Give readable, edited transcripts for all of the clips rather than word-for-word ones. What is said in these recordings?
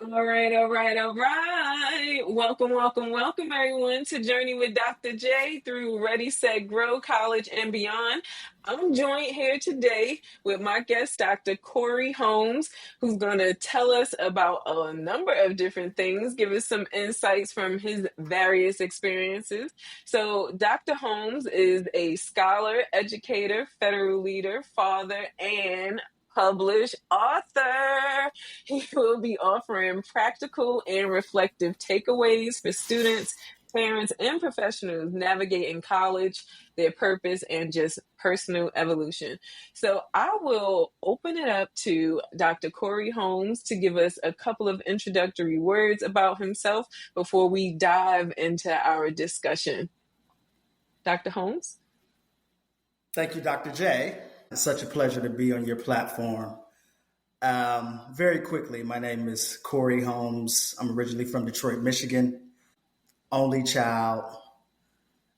All right. Welcome, everyone, to Journey with Dr. J through Ready, Set, Grow, College, and Beyond. I'm joined here today with my guest, Dr. Corey Holmes, who's going to tell us about a number of different things, give us some insights from his various experiences. So, Dr. Holmes is a scholar, educator, federal leader, father, and published author. He will be offering practical and reflective takeaways for students, parents, and professionals navigating college, their purpose, and just personal evolution. So I will open it up to Dr. Corey Holmes to give us a couple of introductory words about himself before we dive into our discussion. Dr. Holmes? Thank you, Dr. J. It's such a pleasure to be on your platform. Very quickly, my name is Corey Holmes. I'm originally from Detroit, Michigan. Only child.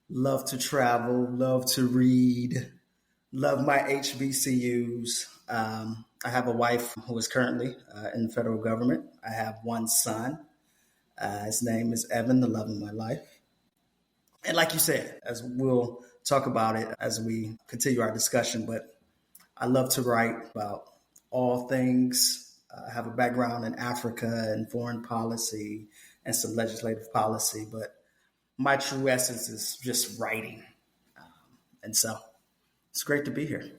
Love to travel, love to read, love my HBCUs. I have a wife who is currently in the federal government. I have one son. His name is Evan, the love of my life. And like you said, as we'll talk about it as we continue our discussion, but I love to write about all things. I have a background in Africa and foreign policy and some legislative policy, but my true essence is just writing. And so it's great to be here.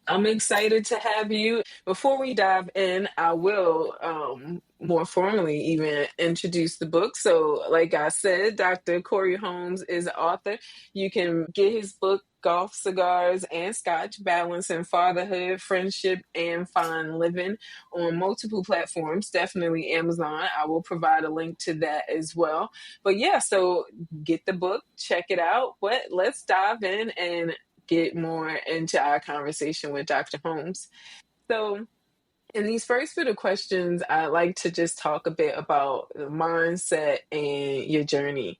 I'm excited to have you. Before we dive in, I will more formally even introduce the book. So, like I said, Dr. Corey Holmes is an author. You can get his book, Golf, Cigars, and Scotch, Balancing Fatherhood, Friendship, and Fine Living, on multiple platforms, definitely Amazon. I will provide a link to that as well. But yeah, so get the book, check it out. But let's dive in and get more into our conversation with Dr. Holmes. So, in these first bit of questions, I'd like to just talk a bit about the mindset and your journey.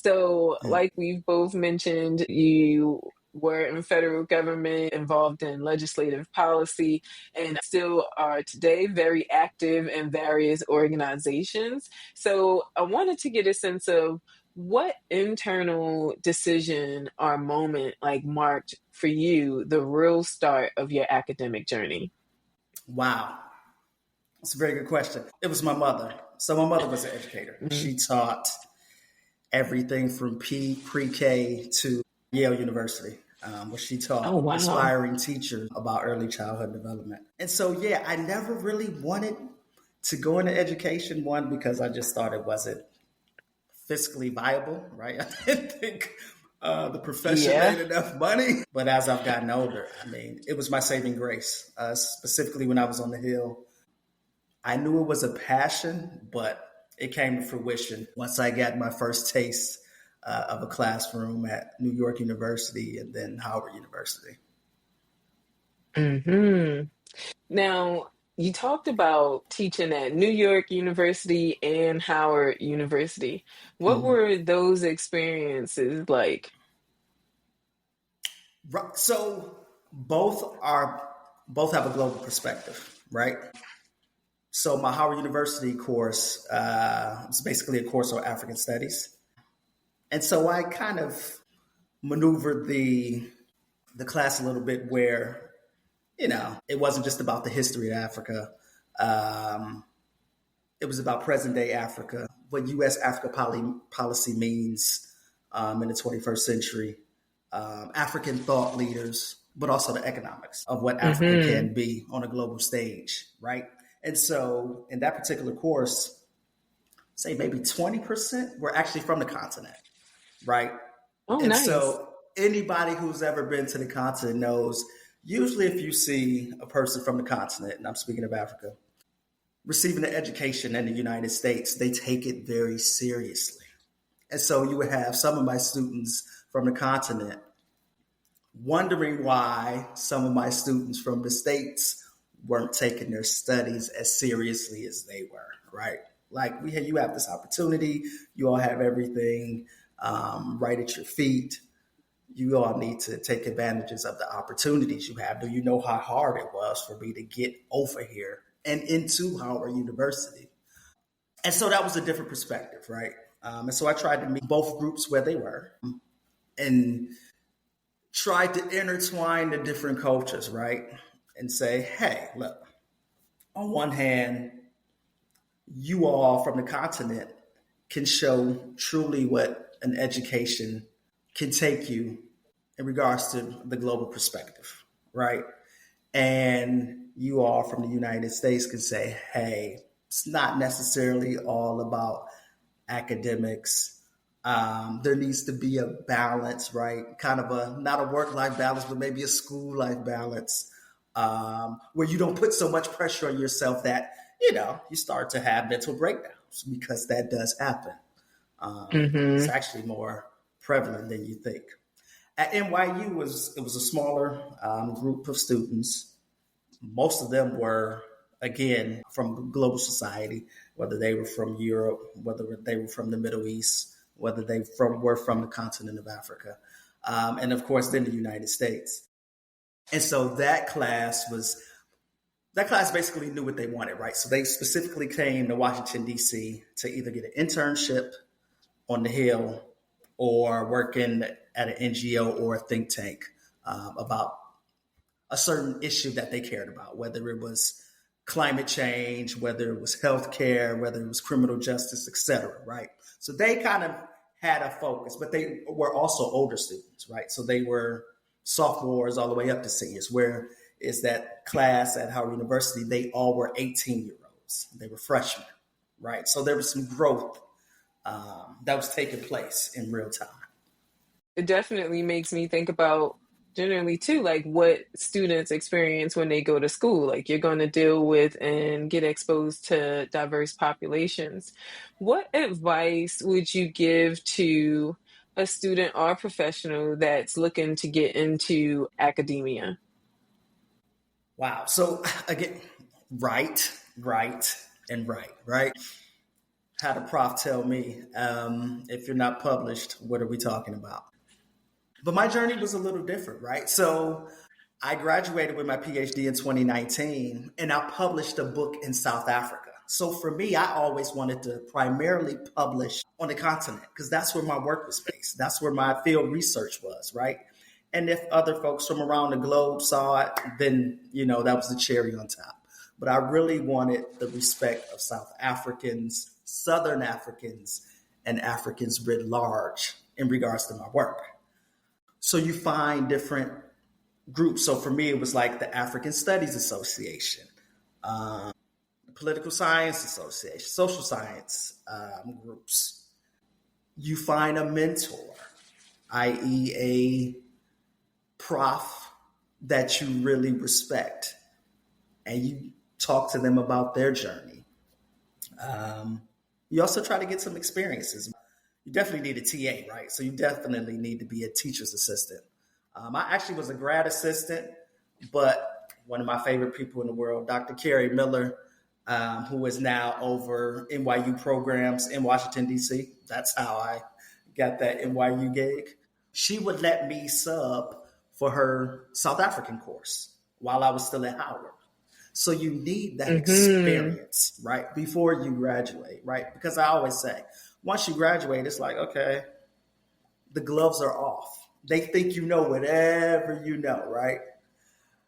So, like we've both mentioned, you were in federal government, involved in legislative policy, and still are today very active in various organizations. So, I wanted to get a sense of what internal decision or moment like marked for you the real start of your academic journey? Wow. That's a very good question. It was my mother. So my mother was an educator. Mm-hmm. She taught everything from pre-K to Yale University, where she taught aspiring teachers about early childhood development. And so, yeah, I never really wanted to go into education, one, because I just thought it wasn't fiscally viable, right? I didn't think the profession made enough money. But as I've gotten older, I mean, it was my saving grace, specifically when I was on the Hill. I knew it was a passion, but it came to fruition once I got my first taste of a classroom at New York University and then Howard University. Mm-hmm. Now, you talked about teaching at New York University and Howard University. What were those experiences like? So both have a global perspective, right? So my Howard University course was basically a course on African studies. And so I kind of maneuvered the class a little bit where, it wasn't just about the history of Africa. It was about present day Africa, what U.S. Africa policy means in the 21st century, African thought leaders, but also the economics of what Africa can be on a global stage, right? And so in that particular course, say maybe 20% were actually from the continent, right? Oh, and nice. So anybody who's ever been to the continent knows, usually if you see a person from the continent, and I'm speaking of Africa, receiving an education in the United States, they take it very seriously. And so you would have some of my students from the continent wondering why some of my students from the States weren't taking their studies as seriously as they were, right? Like you have this opportunity, you all have everything right at your feet. You all need to take advantages of the opportunities you have. Do you know how hard it was for me to get over here and into Howard University. And so that was a different perspective, right? And so I tried to meet both groups where they were and tried to intertwine the different cultures, right? And say, hey, look, on one hand, you all from the continent can show truly what an education can take you in regards to the global perspective, right? And you all from the United States can say, hey, it's not necessarily all about academics. There needs to be a balance, right? Kind of a, not a work-life balance, but maybe a school-life balance, where you don't put so much pressure on yourself that, you start to have mental breakdowns, because that does happen. It's Mm-hmm. actually more prevalent than you think. At NYU, it was a smaller group of students. Most of them were, again, from global society, whether they were from Europe, whether they were from the Middle East, whether were from the continent of Africa, and of course, then the United States. And so that class basically knew what they wanted, right? So they specifically came to Washington, D.C. to either get an internship on the Hill or working at an NGO or a think tank about a certain issue that they cared about, whether it was climate change, whether it was healthcare, whether it was criminal justice, et cetera, right? So they kind of had a focus, but they were also older students, right? So they were sophomores all the way up to seniors, where is that class at Howard University, they all were 18-year-olds. They were freshmen, right? So there was some growth that was taking place in real time. It definitely makes me think about generally too, like what students experience when they go to school. Like you're going to deal with and get exposed to diverse populations. What advice would you give to a student or professional that's looking to get into academia? Wow. So again, right, and right. Had a prof tell me, if you're not published, what are we talking about? But my journey was a little different, right? So I graduated with my PhD in 2019, and I published a book in South Africa. So for me, I always wanted to primarily publish on the continent, because that's where my work was based. That's where my field research was, right? And if other folks from around the globe saw it, then, that was the cherry on top. But I really wanted the respect of South Africans, Southern Africans, and Africans writ large in regards to my work. So you find different groups. So for me, it was like the African Studies Association, Political Science Association, social science groups. You find a mentor, i.e., a prof that you really respect, and you talk to them about their journey. You also try to get some experiences. You definitely need a TA, right? So you definitely need to be a teacher's assistant. I actually was a grad assistant, but one of my favorite people in the world, Dr. Carrie Miller, who is now over NYU programs in Washington, D.C. That's how I got that NYU gig. She would let me sub for her South African course while I was still at Howard. So you need that Mm-hmm. experience, right, before you graduate, right? Because I always say, once you graduate, it's like, okay, the gloves are off. They think you know whatever you know, right?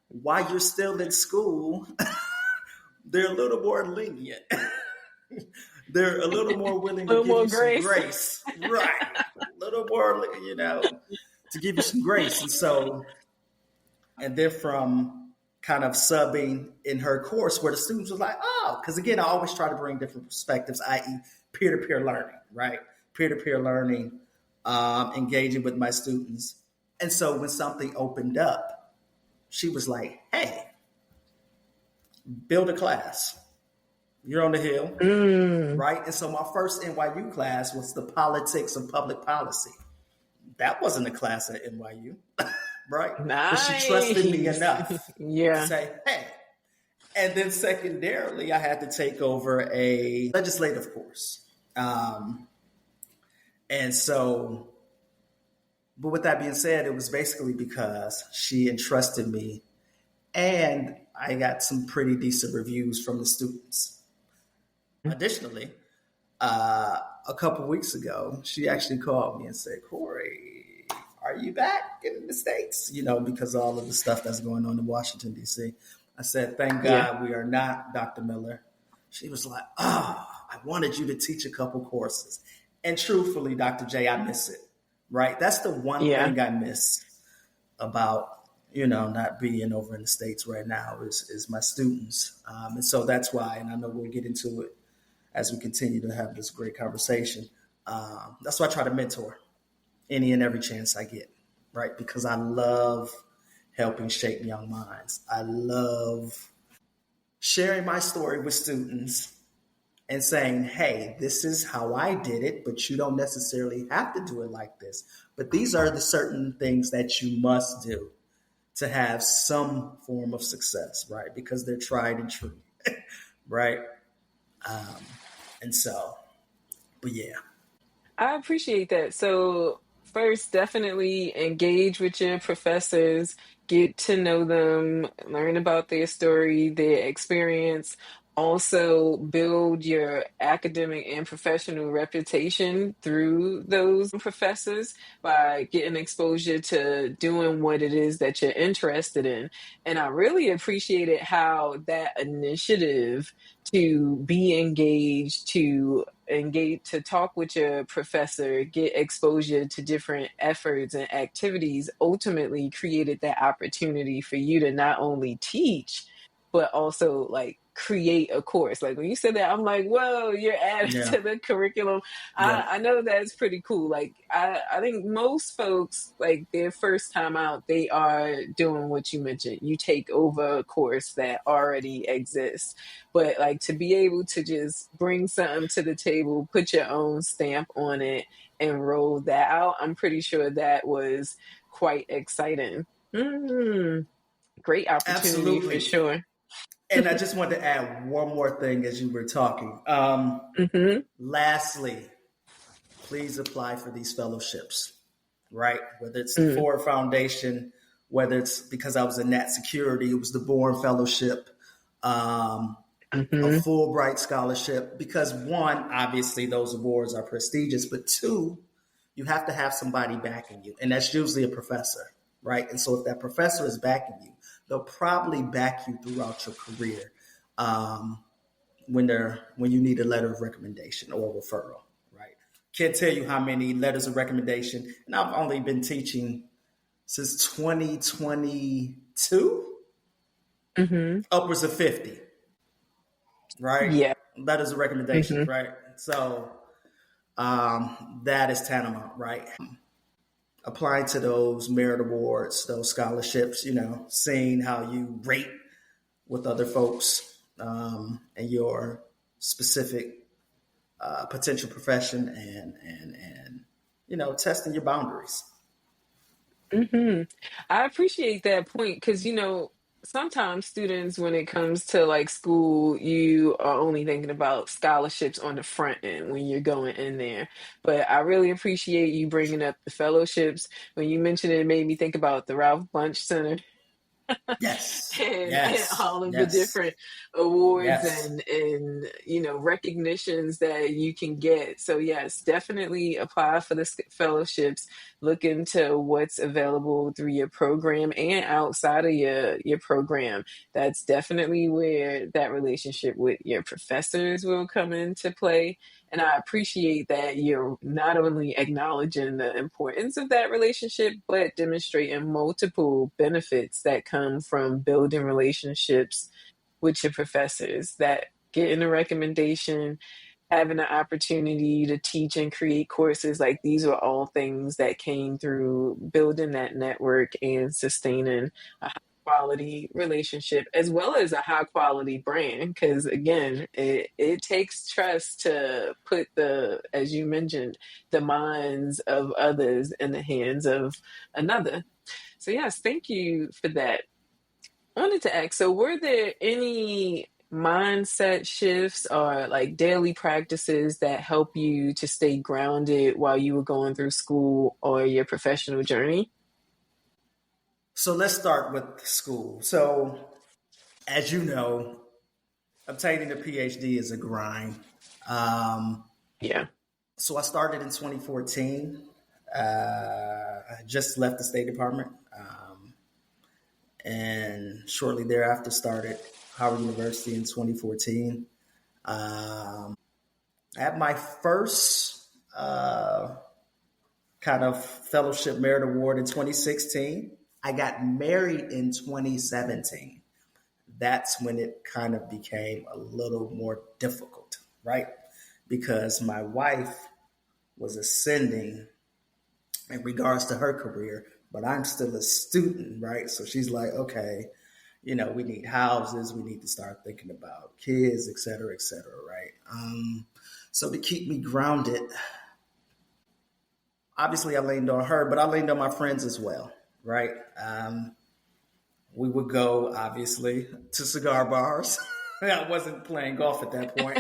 While you're still in school, they're a little more lenient. They're a little more willing A to little give more you some grace. grace, right? A little more, to give you some grace. And so, and then from kind of subbing in her course where the students were like, oh, because again, I always try to bring different perspectives, i.e., peer to peer learning, right? Peer to peer learning, engaging with my students. And so when something opened up, she was like, hey, build a class. You're on the Hill, Mm, right? And so my first NYU class was the politics of public policy. That wasn't a class at NYU, right? But she trusted me nice. enough to Yeah. say, hey. And then secondarily, I had to take over a legislative course. And so, but with that being said, it was basically because she entrusted me and I got some pretty decent reviews from the students. Additionally, a couple weeks ago, she actually called me and said, Corey, are you back in the States? You know, because of all of the stuff that's going on in Washington, D.C. I said, thank Yeah. God we are not, Dr. Miller. She was like, oh, I wanted you to teach a couple courses. And truthfully, Dr. J, I miss it, right? That's the one Yeah. thing I miss about, you know, not being over in the States right now is my students. And so that's why, and I know we'll get into it as we continue to have this great conversation. That's why I try to mentor any and every chance I get, right? Because I love helping shape young minds. I love sharing my story with students and saying, hey, this is how I did it, but you don't necessarily have to do it like this. But these are the certain things that you must do to have some form of success, right? Because they're tried and true, right? Um, and so, but yeah, I appreciate that. So, first, definitely engage with your professors, get to know them, learn about their story, their experience. Also, build your academic and professional reputation through those professors by getting exposure to doing what it is that you're interested in. And I really appreciated how that initiative to be engaged, to talk with your professor, get exposure to different efforts and activities, ultimately created that opportunity for you to not only teach, but also like create a course. Like when you said that, I'm like, whoa, you're adding yeah, to the curriculum. yeah, I know that's pretty cool. Like I think most folks, like their first time out, they are doing what you mentioned. You take over a course that already exists, but like to be able to just bring something to the table, put your own stamp on it, and roll that out, I'm pretty sure that was quite exciting. Mm, great opportunity for absolutely. sure. And I just wanted to add one more thing as you were talking. Hmm. Lastly, please apply for these fellowships, right? Whether it's the Mm, Ford Foundation, whether it's because I was in Nat Security, it was the Bourne Fellowship, um, a hmm. Fulbright scholarship. Because one, obviously those awards are prestigious, but two, you have to have somebody backing you, and that's usually a professor, right? And so if that professor is backing you, they'll probably back you throughout your career um, when you need a letter of recommendation or referral, right? Can't tell you how many letters of recommendation, and I've only been teaching since 2022, Hmm. upwards of 50, right? Yeah. Letters of recommendations, Hmm. right? So that is tantamount, right? Applying to those merit awards, those scholarships, you know, seeing how you rate with other folks and your specific potential profession and you know, testing your boundaries. Hmm. I appreciate that point because, sometimes students, when it comes to like school, you are only thinking about scholarships on the front end when you're going in there. But I really appreciate you bringing up the fellowships. When you mentioned it, it made me think about the Ralph Bunche Center Yes, and yes, all of the yes, different awards yes. and recognitions that you can get. So yes, definitely apply for the fellowships. Look into what's available through your program and outside of your program. That's definitely where that relationship with your professors will come into play. And I appreciate that you're not only acknowledging the importance of that relationship, but demonstrating multiple benefits that come from building relationships with your professors, that getting a recommendation, having the opportunity to teach and create courses. Like these are all things that came through building that network and sustaining a high quality relationship as well as a high quality brand. Because again, it takes trust to put the, as you mentioned, the minds of others in the hands of another. So yes, thank you for that. I wanted to ask, so were there any mindset shifts or like daily practices that help you to stay grounded while you were going through school or your professional journey? So let's start with school. So, as you know, obtaining a PhD is a grind. Um, Yeah. so I started in 2014. I just left the State Department, and shortly thereafter started Howard University in 2014. I had my first kind of fellowship merit award in 2016. I got married in 2017. That's when it kind of became a little more difficult, right? Because my wife was ascending in regards to her career, but I'm still a student, right? So she's like, okay, we need houses, we need to start thinking about kids, et cetera, right? So to keep me grounded, obviously I leaned on her, but I leaned on my friends as well, right? We would go, obviously, to cigar bars. I wasn't playing golf at that point.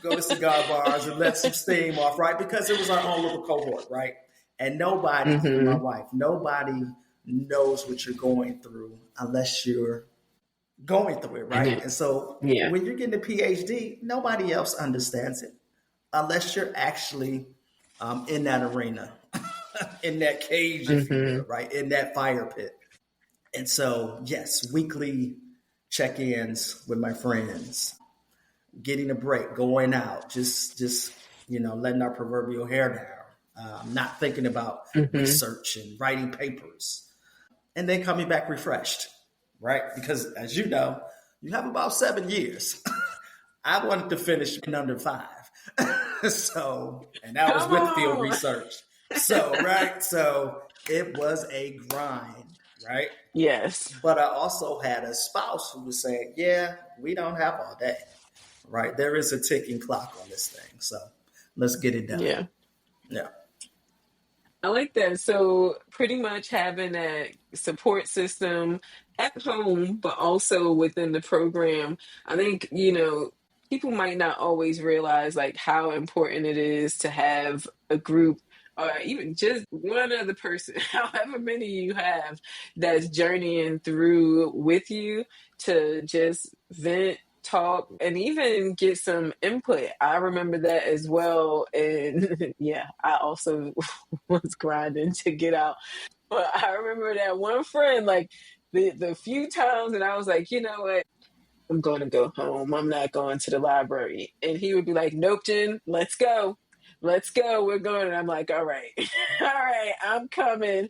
Go to cigar bars and let some steam off, right? Because it was our own little cohort, right? And nobody, even my Mm-hmm. wife, nobody knows what you're going through unless you're going through it, And right? it, And so yeah. when you're getting a PhD, nobody else understands it unless you're actually in that arena, in that cage, if you will, Mm-hmm. right? In that fire pit. And so, yes, weekly check ins with my friends, getting a break, going out, just letting our proverbial hair down, not thinking about Mm-hmm. research and writing papers, and then coming back refreshed, right? Because as you know, you have about 7 years. I wanted to finish in under 5. So, and that was Come with field on. research. So, right. So it was a grind, right? Yes. But I also had a spouse who was saying, yeah, we don't have all day, right? There is a ticking clock on this thing. So let's get it done. Yeah. Yeah. I like that. So pretty much having that support system at home, but also within the program. I think, people might not always realize like how important it is to have a group or even just one other person, however many you have, that's journeying through with you to just vent, talk, and even get some input. I remember that as well. And yeah, I also was grinding to get out. But I remember that one friend, like the few times, and I was like, you know what? I'm going to go home. I'm not going to the library. And he would be like, nope, Jen, let's go. Let's go. We're going. And I'm like, all right, all right, I'm coming.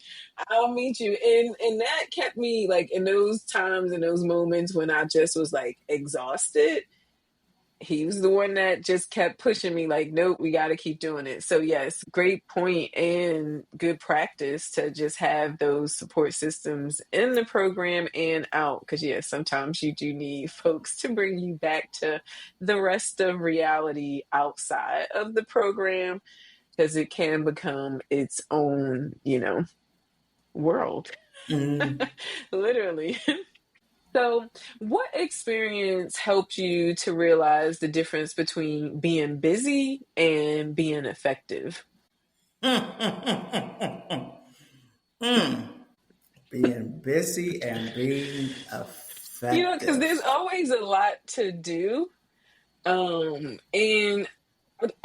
I'll meet you. And that kept me like in those times, in those moments when I just was like exhausted, he was the one that just kept pushing me like, nope, we got to keep doing it. So yes, great point and good practice to just have those support systems in the program and out, because yes, sometimes you do need folks to bring you back to the rest of reality outside of the program, because it can become its own, world. Mm. Literally. So, what experience helped you to realize the difference between being busy and being effective? Mm. Being busy and being Because effective. there's always a lot to do. And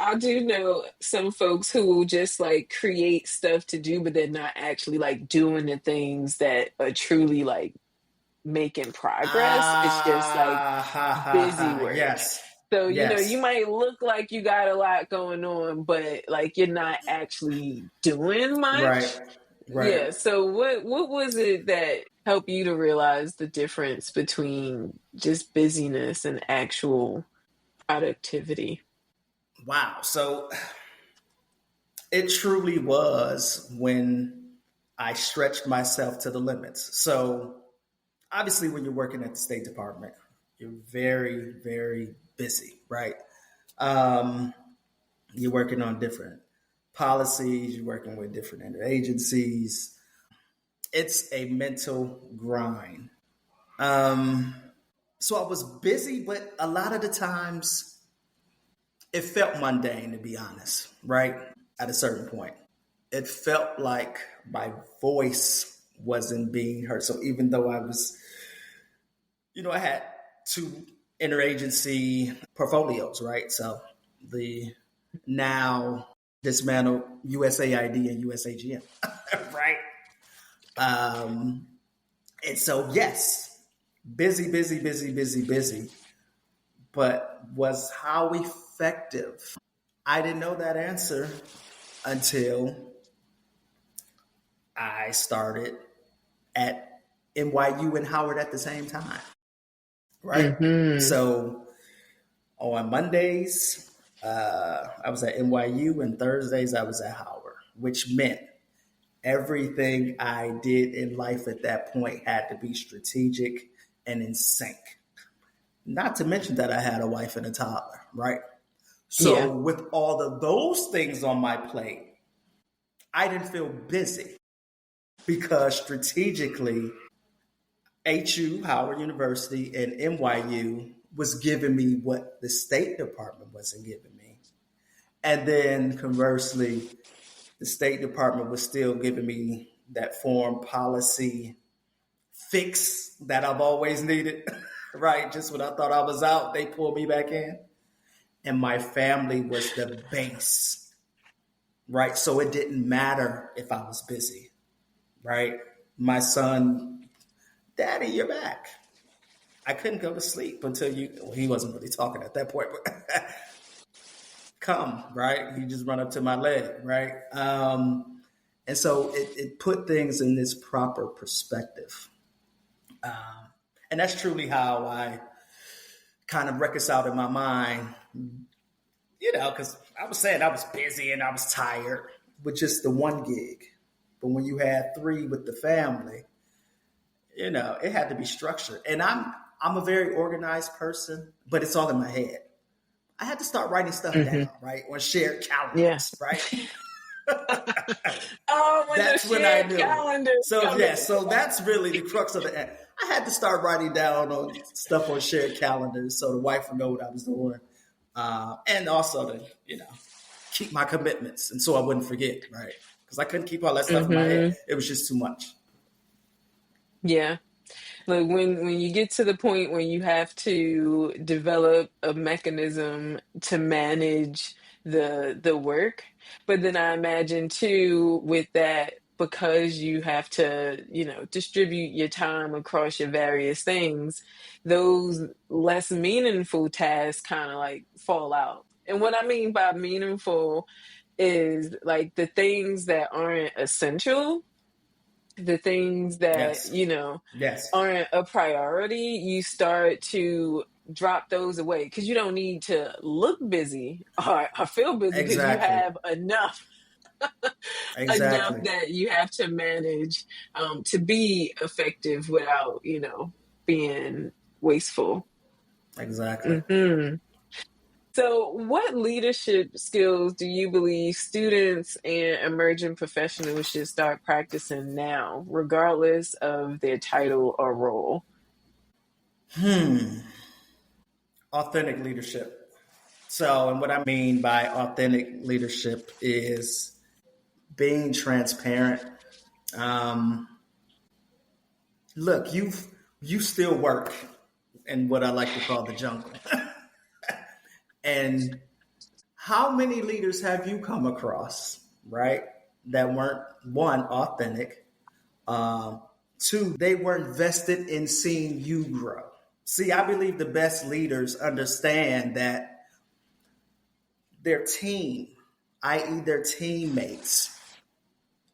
I do know some folks who will just like create stuff to do, but they're not actually like doing the things that are truly like making progress. It's just like Ha ha busy ha. work. Yes. So, you Yes. might look like you got a lot going on, but like you're not actually doing Right. much. Right. Yeah. So what was it that helped you to realize the difference between just busyness and actual productivity? Wow. So it truly was when I stretched myself to the limits. So obviously, when you're working at the State Department, you're very, very busy, right? Um, you're working on different policies, you're working with different agencies. It's a mental grind. Um, so I was busy, but a lot of the times it felt mundane, to be honest, right? At a certain point, it felt like my voice wasn't being heard. So even though I was, I had two interagency portfolios, right? So the now dismantled USAID and USAGM, right? Um, and so, yes, busy, busy, busy, busy, busy. But was how effective? I didn't know that answer until I started at NYU and Howard at the same time, right? Mm-hmm. So on Mondays, I was at NYU, and Thursdays I was at Howard, which meant everything I did in life at that point had to be strategic and in sync. Not to mention that I had a wife and a toddler, right? Yeah. So with all of those things on my plate, I didn't feel busy because strategically, HU, Howard University, and NYU was giving me what the State Department wasn't giving me. And then conversely, the State Department was still giving me that foreign policy fix that I've always needed, right? Just when I thought I was out, they pulled me back in. And my family was the base, right? So it didn't matter if I was busy, right? My son, Daddy, you're back. I couldn't go to sleep until he wasn't really talking at that point, but come, right? He just run up to my leg, right? And so it put things in this proper perspective. And that's truly how I kind of reconciled in my mind, because I was saying I was busy and I was tired with just the one gig. But when you had three with the family, it had to be structured. And I'm a very organized person, but it's all in my head. I had to start writing stuff Mm-hmm. down, right? On shared Yeah. calendars, right? Oh, when the That's when I shared knew. calendars So come yeah, in. so that's really the crux of it. I had to start writing down on stuff on shared calendars so the wife would know what I was doing, and also to keep my commitments, and so I wouldn't forget, right? Because I couldn't keep all that stuff in my Mm-hmm. head; it was just too much. Yeah. Like when you get to the point when you have to develop a mechanism to manage the work, but then I imagine too with that because you have to, distribute your time across your various things, those less meaningful tasks kind of like fall out. And what I mean by meaningful is like the things that aren't essential, the things that, Yes, yes, aren't a priority, you start to drop those away because you don't need to look busy or feel busy because you exactly, have enough exactly, that you have to manage to be effective without, being wasteful. exactly. Hmm. So, what leadership skills do you believe students and emerging professionals should start practicing now, regardless of their title or role? Authentic leadership. So, and what I mean by authentic leadership is being transparent. Um, Look, you still work in what I like to call the jungle. And how many leaders have you come across, right? That weren't one authentic, two, they weren't vested in seeing you grow. See, I believe the best leaders understand that their team, i.e., their teammates,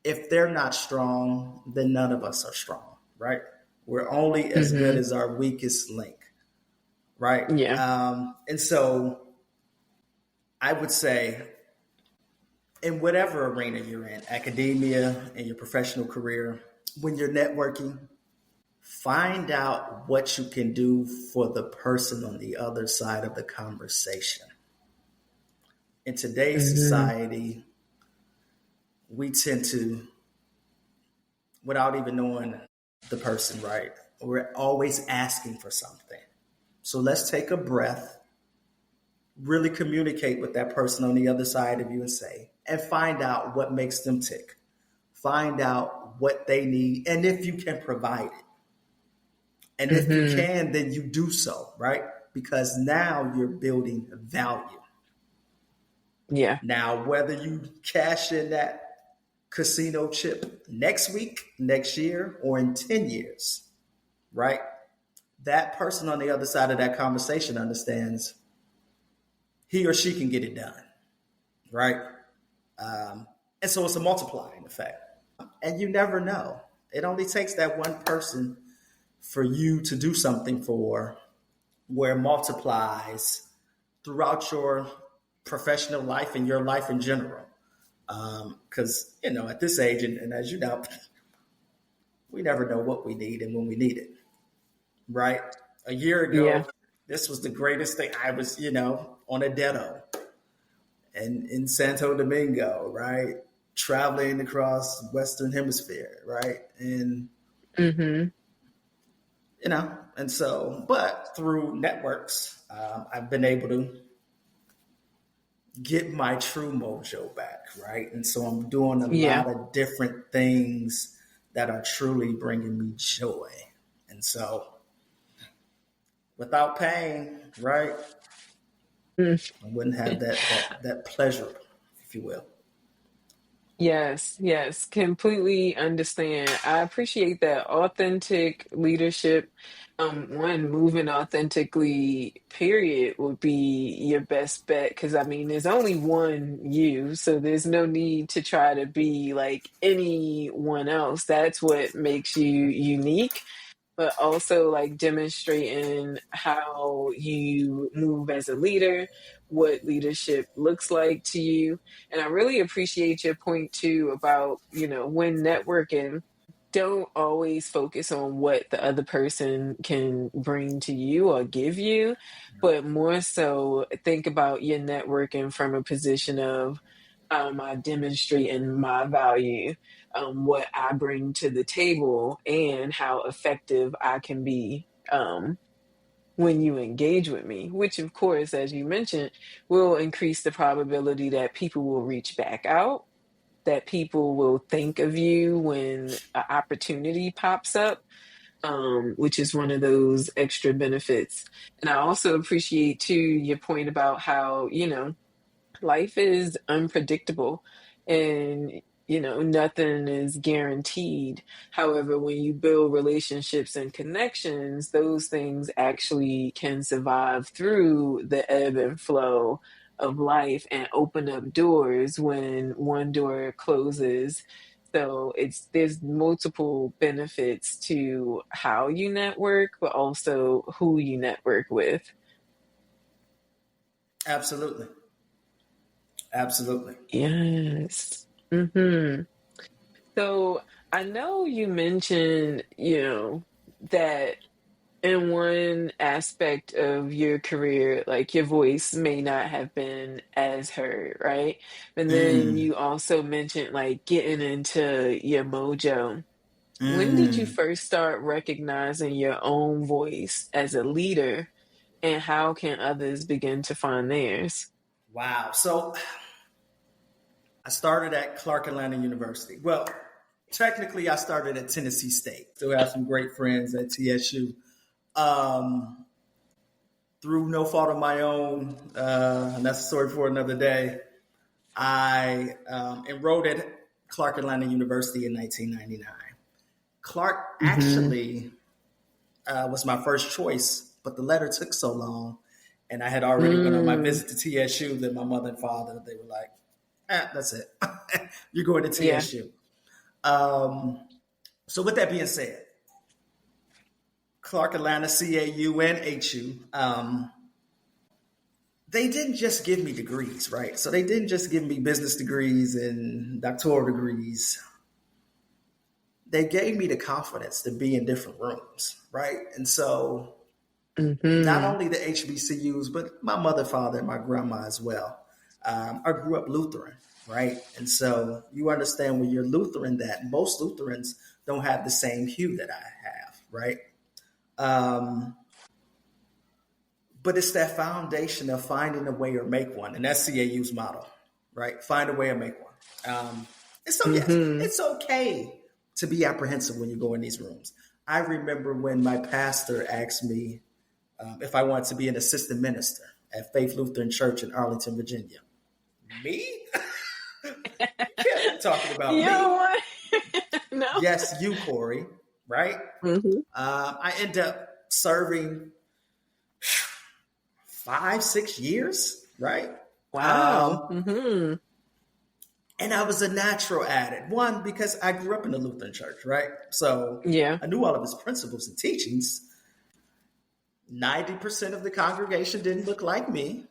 if they're not strong, then none of us are strong, right? We're only as good Hmm. as our weakest link, right? Yeah. And so I would say, in whatever arena you're in, academia, in your professional career, when you're networking, find out what you can do for the person on the other side of the conversation. In today's Hmm. society, we tend to, without even knowing the person, right? We're always asking for something. So let's take a breath, really communicate with that person on the other side of you and find out what makes them tick. Find out what they need, and if you can provide it. And if you Mm-hmm. can, then you do so, right? Because now you're building value. Yeah. Now, whether you cash in that casino chip next week, next year, or in 10 years, right? That person on the other side of that conversation understands he or she can get it done, right? And so it's a multiplying effect. And you never know. It only takes that one person for you to do something for where it multiplies throughout your professional life and your life in general. Because, at this age, and as you know, we never know what we need and when we need it, right? A year Yeah. ago, this was the greatest thing. I was, on a deado and in Santo Domingo, right? Traveling across Western Hemisphere, right? And, Mm-hmm. and so, but through networks, I've been able to get my true mojo back, right? And so I'm doing a Yeah. lot of different things that are truly bringing me joy. And so without pain, right, I wouldn't have that pleasure, if you will. Yes, yes, completely understand. I appreciate that authentic leadership. One, moving authentically, period, would be your best bet. Because I mean, there's only one you, so there's no need to try to be like anyone else. That's what makes you unique, but also like demonstrating how you move as a leader, what leadership looks like to you. And I really appreciate your point too about, when networking, don't always focus on what the other person can bring to you or give you, but more so think about your networking from a position of I demonstrating my value, what I bring to the table, and how effective I can be when you engage with me, which, of course, as you mentioned, will increase the probability that people will reach back out, that people will think of you when an opportunity pops up. Which is one of those extra benefits. And I also appreciate too your point about how, life is unpredictable and nothing is guaranteed. However, when you build relationships and connections, those things actually can survive through the ebb and flow of life and open up doors when one door closes. So there's multiple benefits to how you network, but also who you network with. Absolutely. Absolutely. Yes. Mm-hmm. So I know you mentioned, that in one aspect of your career, like your voice may not have been as heard, right? And then Mm, you also mentioned like getting into your mojo. When did you mm. first start recognizing your own voice as a leader, and how can others begin to find theirs? Wow. So I started at Clark Atlanta University. Well, technically, I started at Tennessee State. Still have some great friends at TSU. Um, through no fault of my own, and that's a story for another day. I enrolled at Clark Atlanta University in 1999. Clark Mm-hmm. actually was my first choice, but the letter took so long, and I had already went on my Mm, visit to TSU that my mother and father, they were like, that's it. You're going to yeah. TSU. Um, so with that being said, Clark Atlanta, CAU, and HU, they didn't just give me degrees, right? So they didn't just give me business degrees and doctoral degrees. They gave me the confidence to be in different rooms, right? And so not Mm-hmm. only the HBCUs, but my mother, father, and my grandma as well. I grew up Lutheran, right? And so you understand when you're Lutheran that most Lutherans don't have the same hue that I have, right? Um, but it's that foundation of finding a way or make one, and that's CAU's model, right? Find a way or make one. And so yes, Mm-hmm. it's okay to be apprehensive when you go in these rooms. I remember when my pastor asked me if I wanted to be an assistant minister at Faith Lutheran Church in Arlington, Virginia. Me? You can't be talking about You me. know what? No. Yes, you, Corey, right? Mm-hmm. I end up serving 5, 6 years, right? Wow. Um, Mm-hmm. and I was a natural at it. One, because I grew up in the Lutheran church, right? So Yeah. I knew all of his principles and teachings. 90% of the congregation didn't look like me,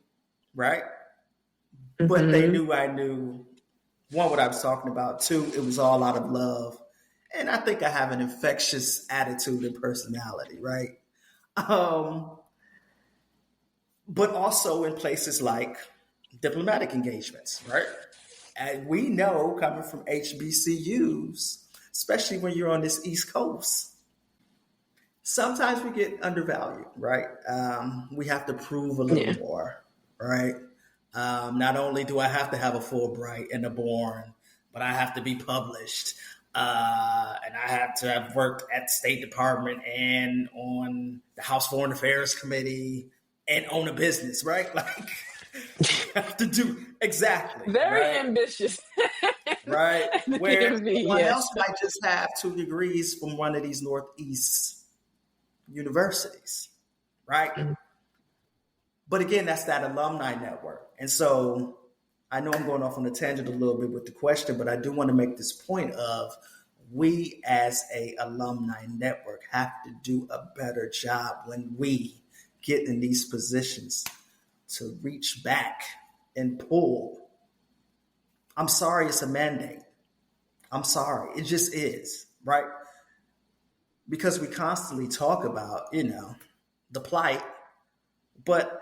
right? But they Mm-hmm. knew I knew, one, what I was talking about. Two, it was all out of love. And I think I have an infectious attitude and personality, right? Um, but also in places like diplomatic engagements, right? And we know coming from HBCUs, especially when you're on this East Coast, sometimes we get undervalued, right? We have to prove a little Yeah. more, right? Not only do I have to have a Fulbright and a Bourne, but I have to be published. And I have to have worked at the State Department and on the House Foreign Affairs Committee and own a business, right? Like, you have to do exactly, Very right? ambitious. Right. At the Where DMV, someone else yes. might just have 2 degrees from one of these Northeast universities, right? But again, that's that alumni network. And so I know I'm going off on a tangent a little bit with the question, but I do want to make this point of we as a alumni network have to do a better job when we get in these positions to reach back and pull. I'm sorry, it's a mandate. I'm sorry. It just is, right? Because we constantly talk about, the plight, but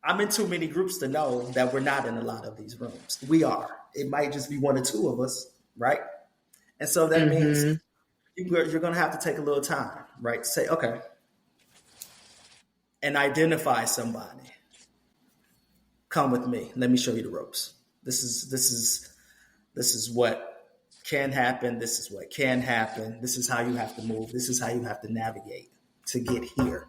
I'm in too many groups to know that we're not in a lot of these rooms. We are. It might just be one or two of us, right? And so that means Mm-hmm. you're going to have to take a little time, right? To say, okay, and identify somebody. Come with me. Let me show you the ropes. This is what can happen. This is what can happen. This is how you have to move. This is how you have to navigate to get here.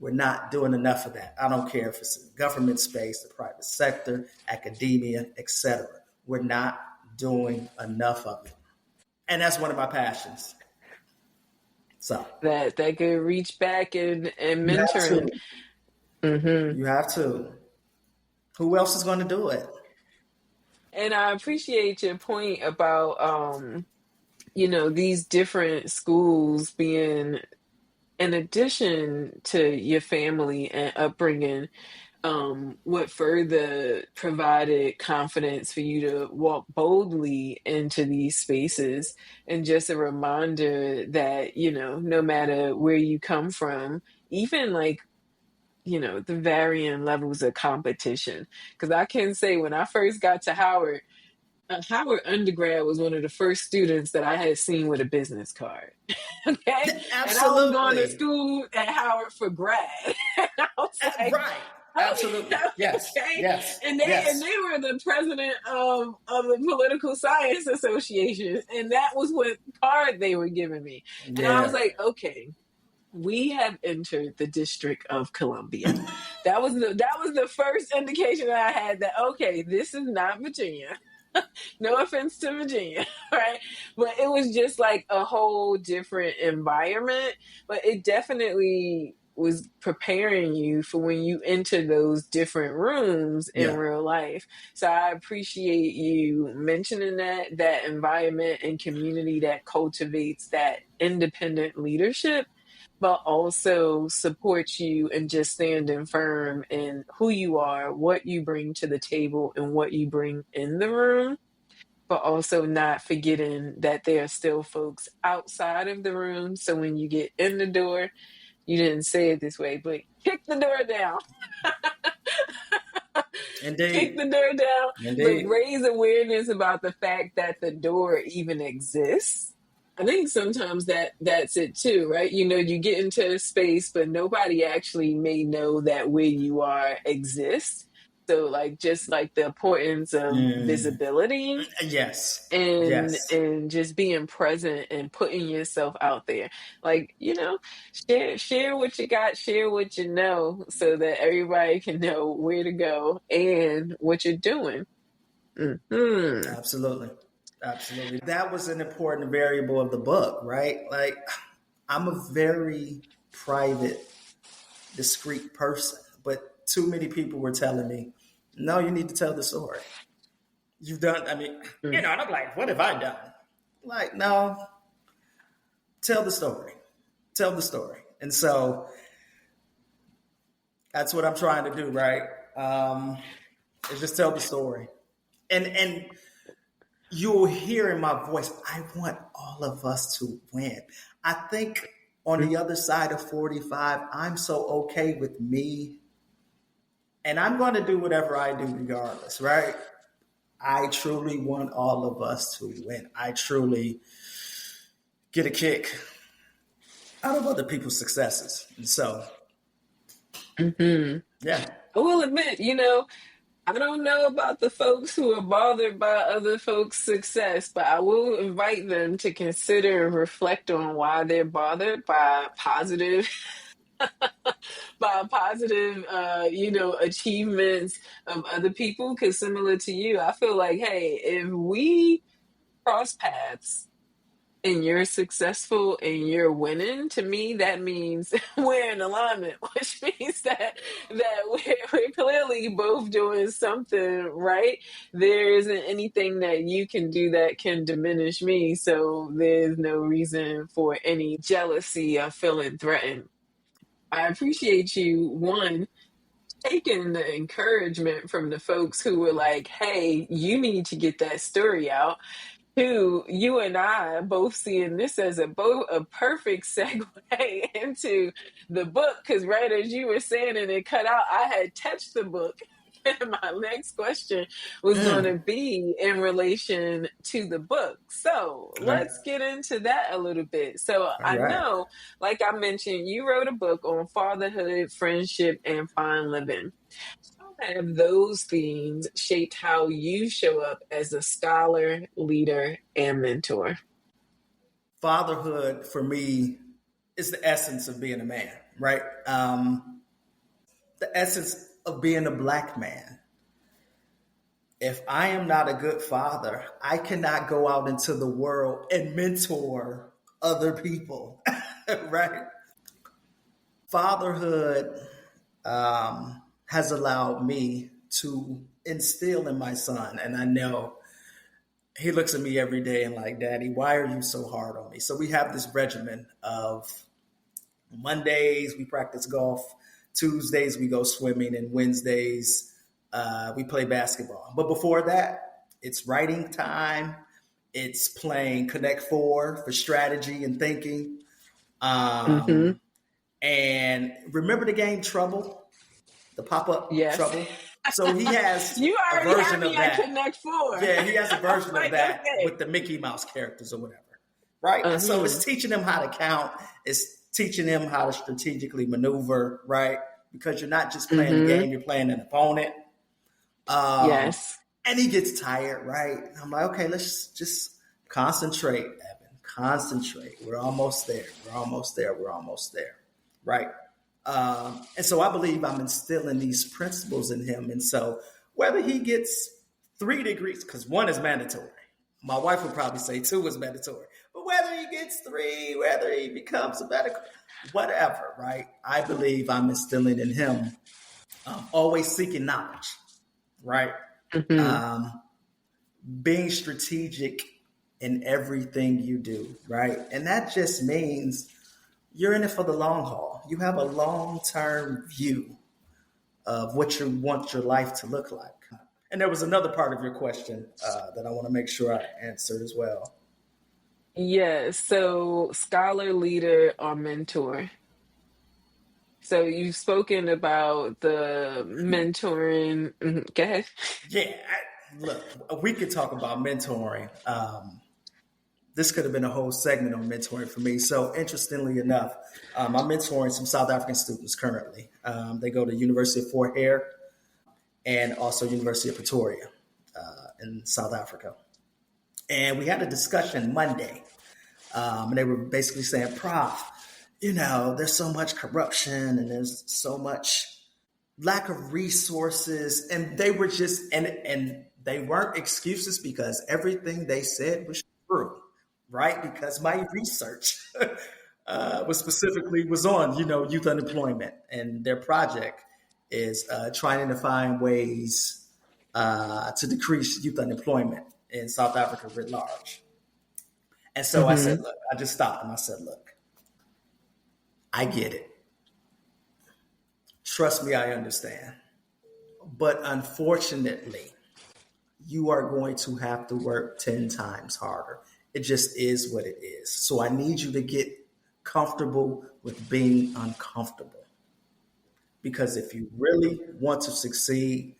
We're not doing enough of that. I don't care if it's in government space, the private sector, academia, etc. We're not doing enough of it. And that's one of my passions. So That could reach back and you have mentoring. to. Mm-hmm. You have to. Who else is going to do it? And I appreciate your point about these different schools being in addition to your family and upbringing, what further provided confidence for you to walk boldly into these spaces, and just a reminder that, no matter where you come from, even like, the varying levels of competition. Because I can say when I first got to Howard, Howard undergrad was one of the first students that I had seen with a business card. Okay. And I was going to Absolutely. school at Howard for grad. And I was like, Right. Absolutely. Yes. okay. Yes. And Yes. they were the president of the Political Science Association. And that was what card they were giving me. And I was Yeah. like, okay, we have entered the District of Columbia. That was the first indication that I had that, okay, this is not Virginia. No offense to Virginia, right? But it was just like a whole different environment. But it definitely was preparing you for when you enter those different rooms in Yeah. real life. So I appreciate you mentioning that environment and community that cultivates that independent leadership, but also supports you and just standing firm in who you are, what you bring to the table, and what you bring in the room, but also not forgetting that there are still folks outside of the room. So when you get in the door, you didn't say it this way, but kick the door down. Kick the Indeed. door down, but Indeed. raise awareness about the fact that the door even exists. I think sometimes that's it too, right? You get into a space, but nobody actually may know that where you are exists. So like just like the importance of Mm, visibility yes. and Yes. just being present and putting yourself out there. Like, share what you got, share what you know so that everybody can know where to go and what you're doing. Hmm. Absolutely. Absolutely. That was an important variable of the book, right? Like, I'm a very private, discreet person, but too many people were telling me, no, you need to tell the story. You've done, I mean, and I'm like, what have I done? Like, no, tell the story. Tell the story. And so that's what I'm trying to do, right? Is just tell the story. And you'll hear in my voice, I want all of us to win. I think on the other side of 45, I'm so okay with me. And I'm going to do whatever I do regardless, right? I truly want all of us to win. I truly get a kick out of other people's successes. And so, Mm-hmm. yeah. I will admit, I don't know about the folks who are bothered by other folks' success, but I will invite them to consider and reflect on why they're bothered by positive, achievements of other people. Because similar to you, I feel like, hey, if we cross paths and you're successful and you're winning, to me that means we're in alignment, which means that we're clearly both doing something right. There isn't anything that you can do that can diminish me, so there's no reason for any jealousy or feeling threatened. I appreciate you, one, taking the encouragement from the folks who were like, hey, you need to get that story out. Two, you and I both seeing this as a perfect segue into the book, because right as you were saying and it cut out, I had touched the book. And my next question was going to Mm. be in relation to the book. So All right. let's get into that a little bit. So All I right. know, like I mentioned, you wrote a book on fatherhood, friendship, and fine living. How have those themes shaped how you show up as a scholar, leader, and mentor? Fatherhood for me is the essence of being a man, right? The essence of being a black man. If I am not a good father, I cannot go out into the world and mentor other people, right? Fatherhood has allowed me to instill in my son, and I know he looks at me every day and like, Daddy, why are you so hard on me? So we have this regimen of Mondays we practice golf, Tuesdays we go swimming, and Wednesdays we play basketball. But before that, it's writing time. It's playing Connect Four for strategy and thinking. Mm-hmm. Um, and remember the game Trouble, the pop up Yes. Trouble. So he has You a already had version me of at that. Connect Four. Yeah, he has a I'm version of like, that okay. with the Mickey Mouse characters or whatever. Right? And so Uh-huh. it's teaching him how to count. It's teaching him how to strategically maneuver, right? Because you're not just playing the Mm-hmm. game, you're playing an opponent. Um, Yes. and he gets tired, right? I'm like, okay, let's just concentrate, Evan. Concentrate. We're almost there. We're almost there. We're almost there. Right. And so I believe I'm instilling these principles in him. And so whether he gets 3 degrees, because one is mandatory, my wife would probably say two is mandatory, but whether he gets three, whether he becomes a better, whatever, right? I believe I'm instilling in him always seeking knowledge, right? Mm-hmm. Um, being strategic in everything you do, right? And that just means you're in it for the long haul. You have a long term view of what you want your life to look like. And there was another part of your question that I want to make sure I answered as well. Yes. So scholar, leader, or mentor. So you've spoken about the mentoring. Mhm. Go ahead. Yeah, look, we could talk about mentoring. This could have been a whole segment on mentoring for me. So, interestingly enough, I'm mentoring some South African students currently. They go to University of Fort Hare. and also University of Pretoria in South Africa. And we had a discussion Monday, and they were basically saying, Prof, there's so much corruption and there's so much lack of resources, and they were just and they weren't excuses because everything they said was true, right? Because my research was on youth unemployment, and their project is trying to find ways to decrease youth unemployment in South Africa writ large. And so I Mm-hmm. said, look, I just stopped and I said, look, I get it. Trust me, I understand. But unfortunately, you are going to have to work 10 times harder. It just is what it is. So I need you to get comfortable with being uncomfortable. Because if you really want to succeed,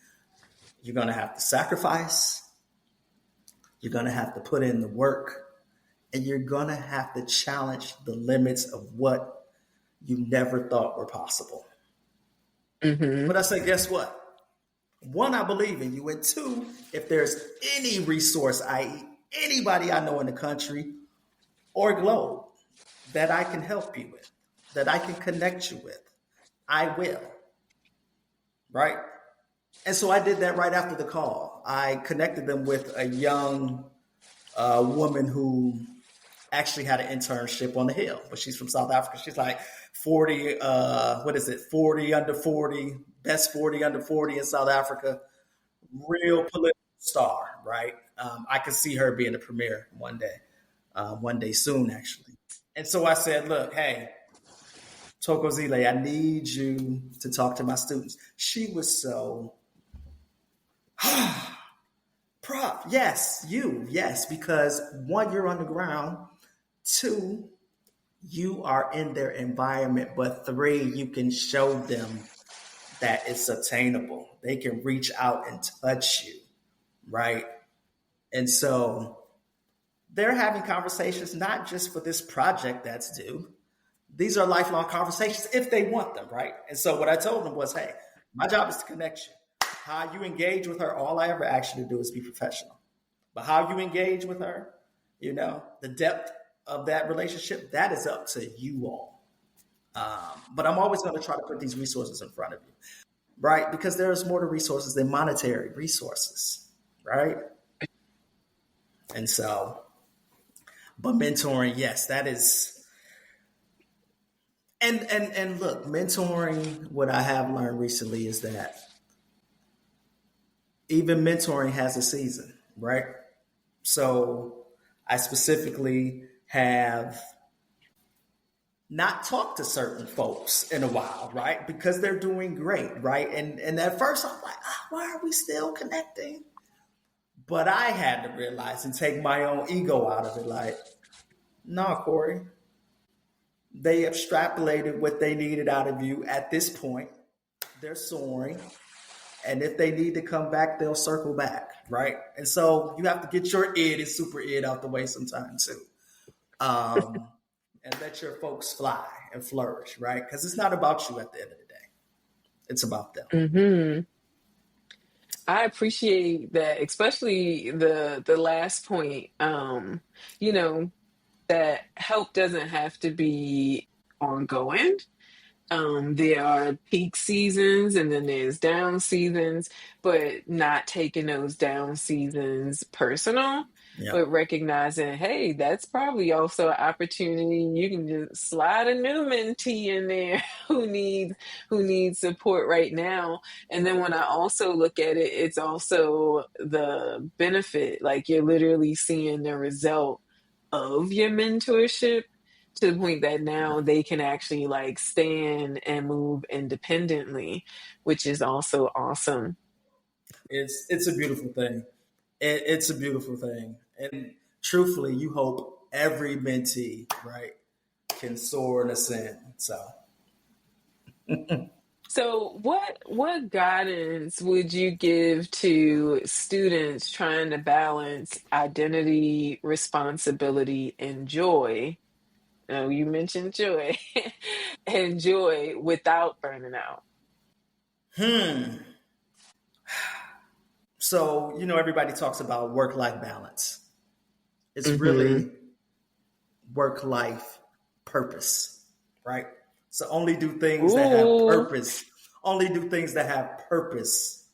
you're going to have to sacrifice, you're going to have to put in the work, and you're going to have to challenge the limits of what you never thought were possible. Mm-hmm. But I say, guess what? One, I believe in you. And two, if there's any resource, i.e., anybody I know in the country or globe that I can help you with, that I can connect you with, I will. Right? And so I did that right after the call. I connected them with a young woman who actually had an internship on the Hill, but she's from South Africa. She's like 40, 40 under 40, best 40 under 40 in South Africa. Real political star, right? I could see her being a premier one day soon, actually. And so I said, look, hey, Tokozile, I need you to talk to my students. She was so, Prof, yes, because one, you're on the ground. Two, you are in their environment. But three, you can show them that it's attainable. They can reach out and touch you, right? And so they're having conversations not just for this project that's due. These are lifelong conversations if they want them, right? And so what I told them was, hey, my job is to connect you. How you engage with her, all I ever ask you to do is be professional. But how you engage with her, the depth of that relationship, that is up to you all. But I'm always going to try to put these resources in front of you, right? Because there's more to resources than monetary resources, right? And so, but mentoring, yes, that is. And look, mentoring, what I have learned recently is that even mentoring has a season, right? So I specifically have not talked to certain folks in a while, right? Because they're doing great, right? And at first I'm like, why are we still connecting? But I had to realize and take my own ego out of it. Like, no, Corey, they extrapolated what they needed out of you at this point. They're soaring. And if they need to come back, they'll circle back, right? And so you have to get your id and super id out the way sometimes too. And let your folks fly and flourish, right? Because it's not about you at the end of the day. It's about them. Mm-hmm. I appreciate that, especially the last point. You know, that help doesn't have to be ongoing. There are peak seasons and then there's down seasons, but not taking those down seasons personal, Yeah. but recognizing, hey, that's probably also an opportunity. You can just slide a new mentee in there who needs support right now. And then when I also look at it, it's also the benefit. Like you're literally seeing the result of your mentorship to the point that now they can actually like stand and move independently, which is also awesome. It's a beautiful thing. It's a beautiful thing. And truthfully, you hope every mentee, right, can soar and ascend. So So what guidance would you give to students trying to balance identity, responsibility, and joy? Oh, you mentioned joy. And joy without burning out. hmm. So, everybody talks about work-life balance. It's Mm-hmm. really work-life purpose, right? So only do things that have Ooh. purpose. Only do things that have purpose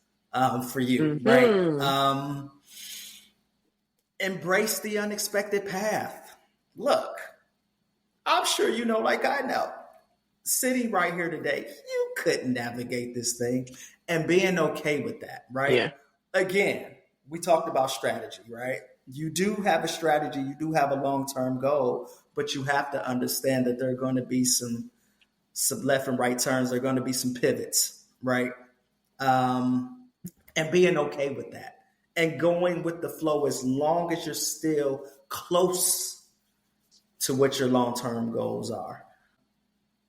for you, right? Mm-hmm. Embrace the unexpected path. Look, I'm sure you know, like I know, sitting right here today, you couldn't navigate this thing and being okay with that, right? Yeah. Again, we talked about strategy, right? You do have a strategy, you do have a long term goal, but you have to understand that there are going to be some left and right turns, there are going to be some pivots, right? And being okay with that and going with the flow as long as you're still close to what your long term goals are.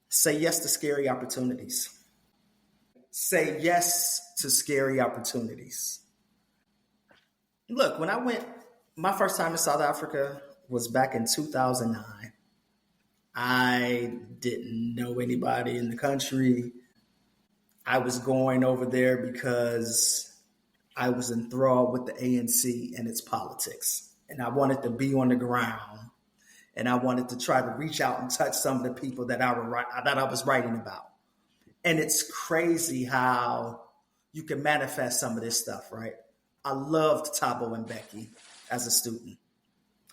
Say yes to scary opportunities. Say yes to scary opportunities. Look, when I went, my first time in South Africa was back in 2009. I didn't know anybody in the country. I was going over there because I was enthralled with the ANC and its politics. And I wanted to be on the ground, and I wanted to try to reach out and touch some of the people that I was writing about. And it's crazy how you can manifest some of this stuff, right? I loved Thabo and Becky as a student.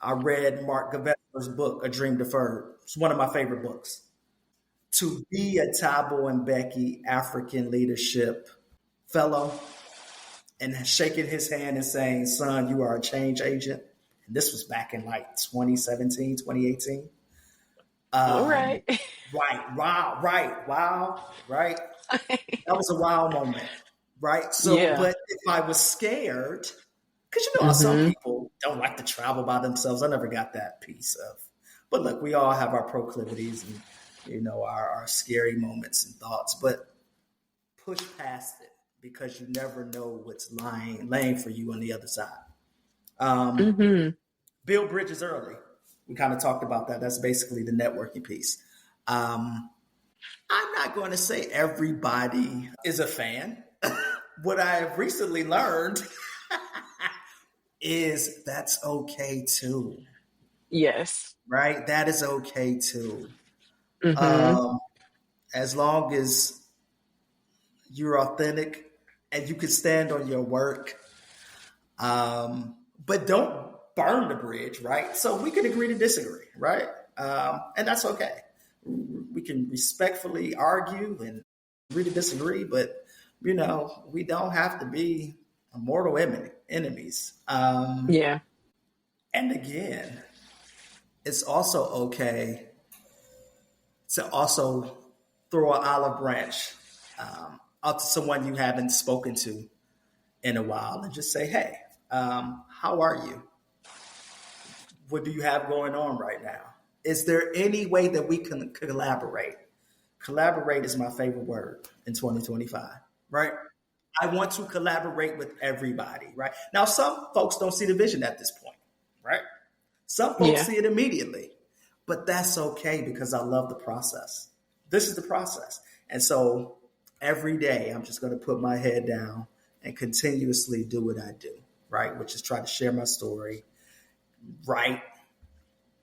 I read Mark Gavesler's book, A Dream Deferred. It's one of my favorite books. To be a Thabo and Becky African leadership fellow and shaking his hand and saying, son, you are a change agent. And this was back in like 2017, 2018. All right. Right, wow, right, wow, right. That was a wow moment, right? So, Yeah. but if I was scared, because you know how some Mm-hmm. people don't like to travel by themselves. I never got that piece of. But look, we all have our proclivities and our scary moments and thoughts. But push past it because you never know what's laying for you on the other side. Um, Mm-hmm. build bridges early. We kind of talked about that. That's basically the networking piece. Um, I'm not going to say everybody is a fan. What I have recently learned is that's okay too, Yes. right? That is okay too. Mm-hmm. Um, as long as you're authentic and you can stand on your work, but don't burn the bridge, right? So we can agree to disagree, right? And that's okay. We can respectfully argue and agree to disagree, but we don't have to be mortal enemies. Yeah. And again, it's also okay to also throw an olive branch out to someone you haven't spoken to in a while and just say, hey, how are you? What do you have going on right now? Is there any way that we can collaborate? Collaborate is my favorite word in 2025, right? I want to collaborate with everybody, right? Now, some folks don't see the vision at this point, right? Some folks Yeah. see it immediately, but that's okay because I love the process. This is the process. And so every day I'm just going to put my head down and continuously do what I do, right? Which is try to share my story, write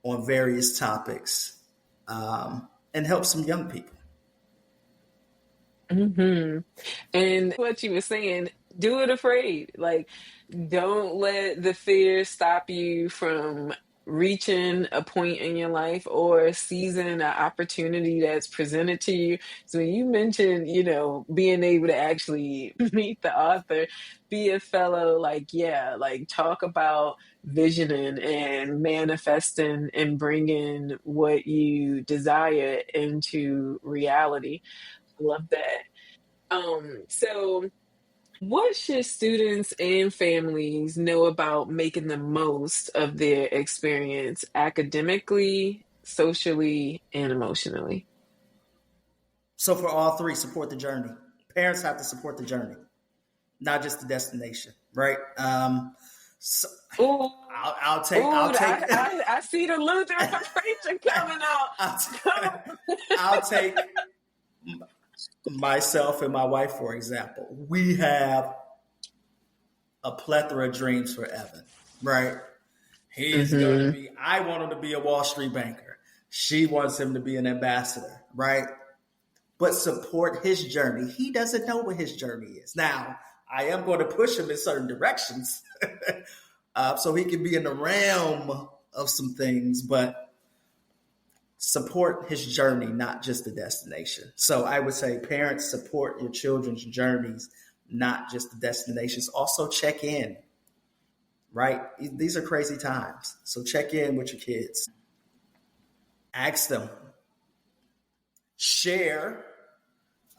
on various topics, and help some young people. Mm-hmm. And what you were saying, do it afraid. Like, don't let the fear stop you from reaching a point in your life or seizing an opportunity that's presented to you. So when you mentioned, being able to actually meet the author, be a fellow, like, yeah, like talk about visioning and manifesting and bringing what you desire into reality. I love that. So what should students and families know about making the most of their experience academically, socially, and emotionally? So for all three, support the journey. Parents have to support the journey, not just the destination, right? So Ooh, I'll ooh, take, I see the Lutheran preacher coming out. I'll, Come I'll take myself and my wife, for example. We have a plethora of dreams for Evan, right? He's going to Mm-hmm. be, I want him to be a Wall Street banker. She wants him to be an ambassador, right? But support his journey. He doesn't know what his journey is. Now, I am going to push him in certain directions so he can be in the realm of some things, but support his journey, not just the destination. So I would say parents, support your children's journeys, not just the destinations. Also check in, right? These are crazy times. So check in with your kids. Ask them. Share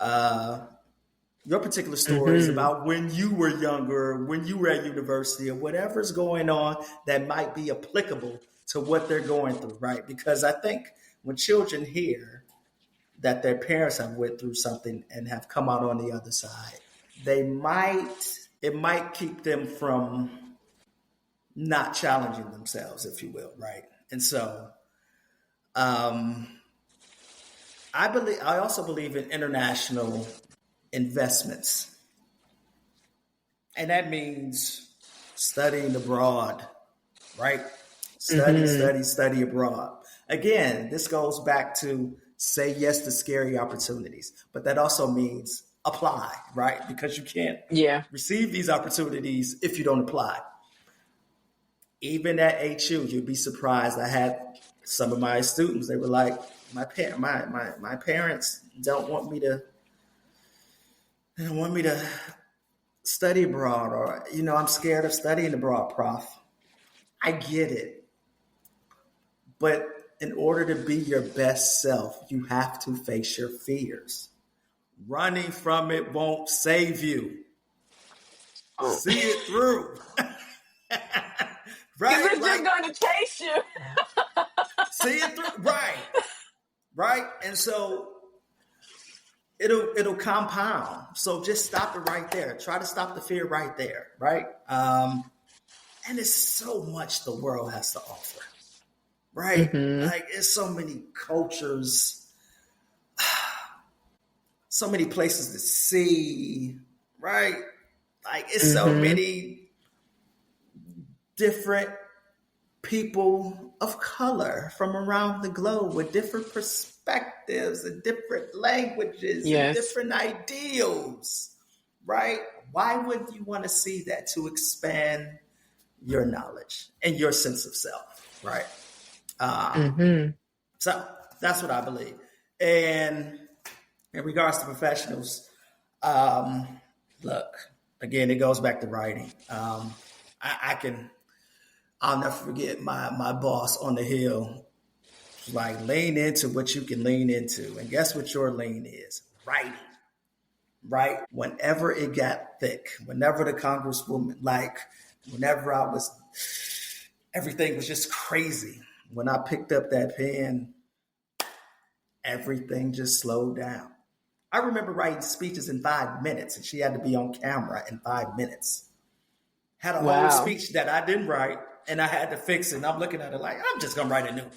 your particular stories Mm-hmm. about when you were younger, when you were at university, or whatever's going on that might be applicable to what they're going through, right? Because I think when children hear that their parents have went through something and have come out on the other side, it might keep them from not challenging themselves, if you will, right? And so um, I also believe in international investments. And that means studying abroad, right? Mm-hmm. Study abroad. Again, this goes back to say yes to scary opportunities, but that also means apply, right? Because you can't Yeah. receive these opportunities if you don't apply. Even at HU, you'd be surprised. I had some of my students, they were like, my parents don't want me to they don't want me to study abroad, or I'm scared of studying abroad, prof. I get it, but in order to be your best self, you have to face your fears. Running from it won't save you. Oh. See it through. Because Right? it's Like, just going to chase you. see it through. Right. And so it'll compound. So just stop it right there. Try to stop the fear right there. Right. And it's so much the world has to offer. Right. Mm-hmm. Like, it's so many cultures, so many places to see. Right. Like, it's so Mm-hmm. many different people of color from around the globe with different perspectives and different languages and Yes. different ideals, right? Why would you want to see that? To expand your knowledge and your sense of self, right? Mm-hmm. So that's what I believe. And in regards to professionals, um, look, again, it goes back to writing. I'll never forget my boss on the Hill. Like, lean into what you can lean into. And guess what your lane is? Writing. Right? Whenever it got thick, whenever the congresswoman, like, whenever everything was just crazy. When I picked up that pen, everything just slowed down. I remember writing speeches in 5 minutes, and she had to be on camera in 5 minutes. Had a whole Wow. speech that I didn't write, and I had to fix it. And I'm looking at it like, I'm just going to write a new one.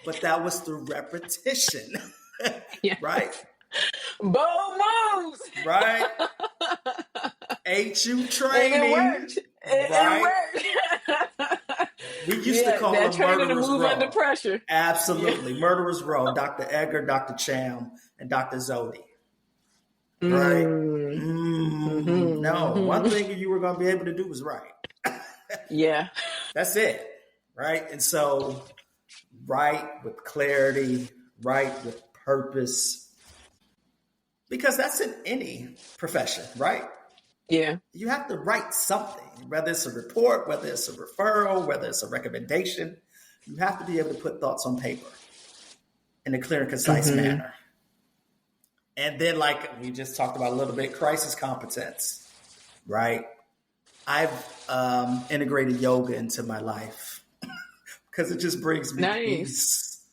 But that was through repetition, Yeah. right? Bold moves. Right? HU And it training, worked. It right? worked. We used to Yeah, call that them training to murderers move under row. pressure. Yeah. Absolutely. Murderers row. Dr. Edgar, Dr. Cham, and Dr. Zodi. Right? Mm. Mm-hmm. No, one Mm-hmm. thing you were going to be able to do was write. Yeah. That's it. Right? And so, write with clarity, write with purpose, because that's in any profession, right? Yeah. You have to write something, whether it's a report, whether it's a referral, whether it's a recommendation. You have to be able to put thoughts on paper in a clear and concise Mm-hmm. manner. And then, like we just talked about a little bit, crisis competence, right? I've integrated yoga into my life because it just brings me Nice. peace,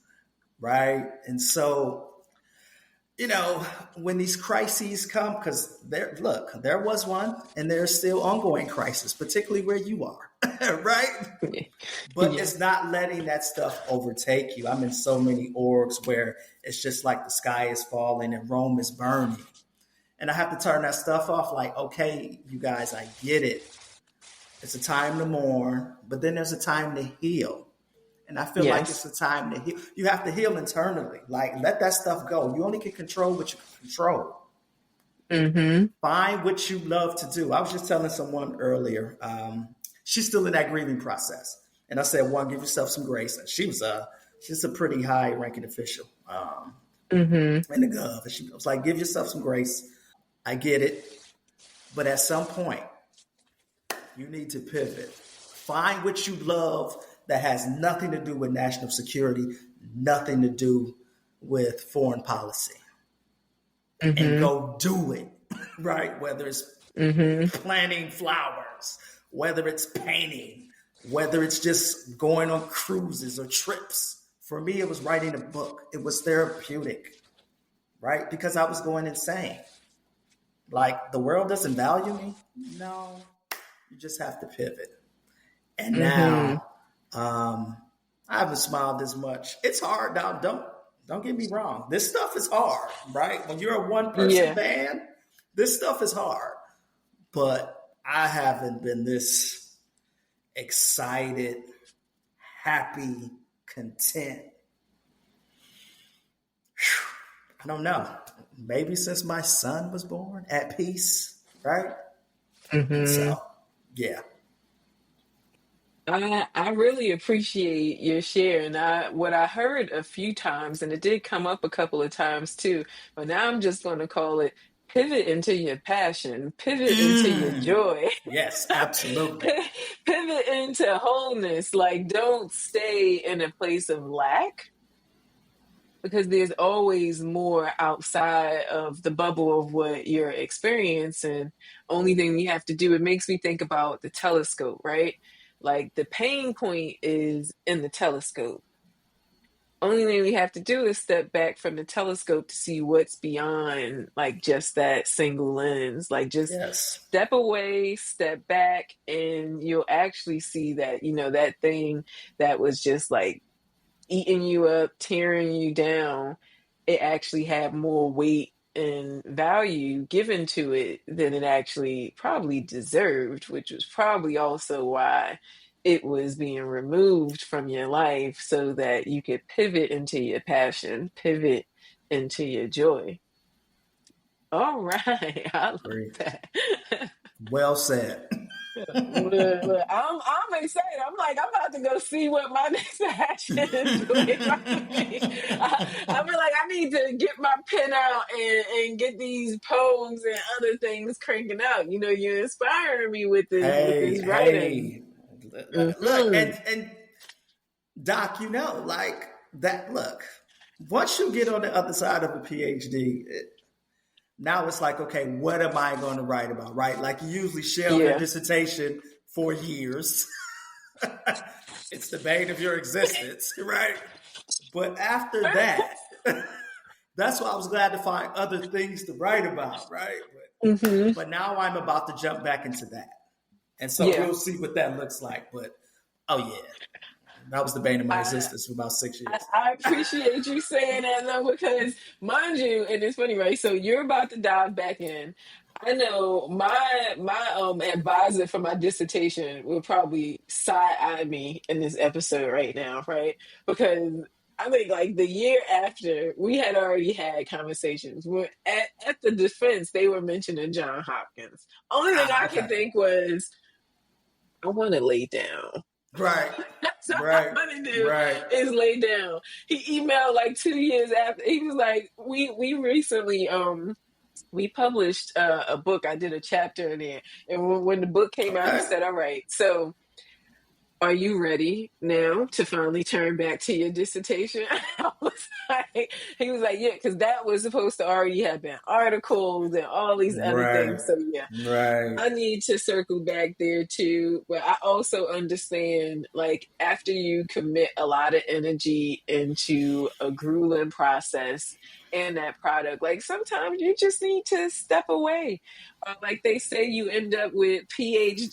right? And so, when these crises come, because there was one, and there's still ongoing crisis, particularly where you are, right? But Yeah. it's not letting that stuff overtake you. I'm in so many orgs where it's just like the sky is falling and Rome is burning. And I have to turn that stuff off like, okay, you guys, I get it. It's a time to mourn, but then there's a time to heal. And I feel like it's Yes. a time to heal. You have to heal internally. Like, let that stuff go. You only can control what you can control. Mm-hmm. Find what you love to do. I was just telling someone earlier, she's still in that grieving process. And I said, one, give yourself some grace. And she's a pretty high ranking official Mm-hmm. in the Gov. And she was like, give yourself some grace. I get it. But at some point, you need to pivot. Find what you love that has nothing to do with national security, nothing to do with foreign policy, and Mm-hmm. go do it, right? Whether it's Mm-hmm. planting flowers, whether it's painting, whether it's just going on cruises or trips. For me, it was writing a book. It was therapeutic, right? Because I was going insane. Like, the world doesn't value me. No, you just have to pivot. And Mm-hmm. now, I haven't smiled as much. It's hard now. Don't get me wrong. This stuff is hard, right? When you're a one person Yeah. band, this stuff is hard. But I haven't been this excited, happy, content. I don't know. Maybe since my son was born, at peace, right? And Mm-hmm. so, yeah. I really appreciate your share, and what I heard a few times, and it did come up a couple of times too, but now I'm just going to call it pivot into your passion, pivot into your Mm. joy, Yes, absolutely. pivot into wholeness. Like, don't stay in a place of lack, because there's always more outside of the bubble of what you're experiencing. Only thing you have to do, it makes me think about the telescope, right? Like, the pain point is in the telescope. Only thing we have to do is step back from the telescope to see what's beyond, like, just that single lens. Like, just Yes. step away, step back, and you'll actually see that, that thing that was just like eating you up, tearing you down, it actually had more weight and value given to it than it actually probably deserved, which was probably also why it was being removed from your life, so that you could pivot into your passion, pivot into your joy. All right, I love Agree. that. Well said. Look, I'm excited. I'm like, I'm about to go see what my next action is doing. I feel like I need to get my pen out and get these poems and other things cranking out. You're inspiring me with this writing. Hey, look, Hmm. and Doc, like that. Look, once you get on the other side of a PhD, now it's like, okay, what am I going to write about, right? Like, you usually shelve your Yeah. dissertation for years. It's the bane of your existence, right? But after that, that's why I was glad to find other things to write about, right? Hmm. But now I'm about to jump back into that. And so Yeah. we'll see what that looks like. But oh yeah, that was the bane of my I, existence for about 6 years. I appreciate you saying that though, because mind you, and it's funny, right? So you're about to dive back in. I know my advisor for my dissertation will probably side eye me in this episode right now, right? Because I think, like, the year after, we had already had conversations. At the defense, they were mentioning John Hopkins. Only thing Ah, I could okay. think was, I want to lay down. Right. That's all I Right. want to do Right. is lay down. He emailed like 2 years after. He was like, we recently we published a book. I did a chapter in there, and when the book came out, he Okay. said, "All right, so are you ready now to finally turn back to your dissertation?" I was like, he was like, yeah, because that was supposed to already have been articles and all these other Right. things. So yeah, Right. I need to circle back there too, but I also understand, like, after you commit a lot of energy into a grueling process and that product, like, sometimes you just need to step away. Like they say, you end up with PhTSD.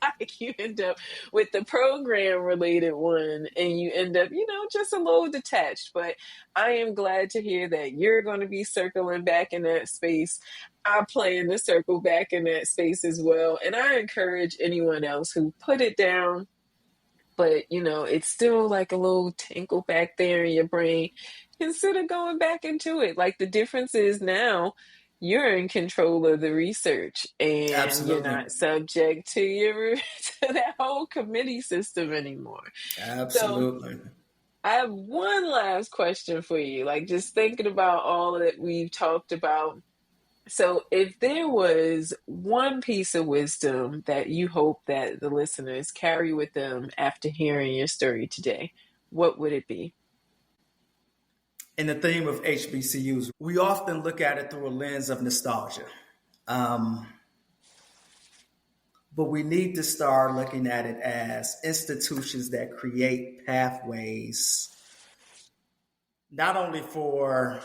like you end up with the program related one and you end up, just a little detached. But I am glad to hear that you're going to be circling back in that space. I plan to circle back in that space as well. And I encourage anyone else who put it down, but it's still like a little tinkle back there in your brain. Consider going back into it. Like the difference is now you're in control of the research and you're Absolutely. not subject to your to that whole committee system anymore. So Absolutely. I have one last question for you. Like just thinking about all that we've talked about, so, if there was one piece of wisdom that you hope that the listeners carry with them after hearing your story today, what would it be? In the theme of HBCUs, we often look at it through a lens of nostalgia. Um, but we need to start looking at it as institutions that create pathways, not only for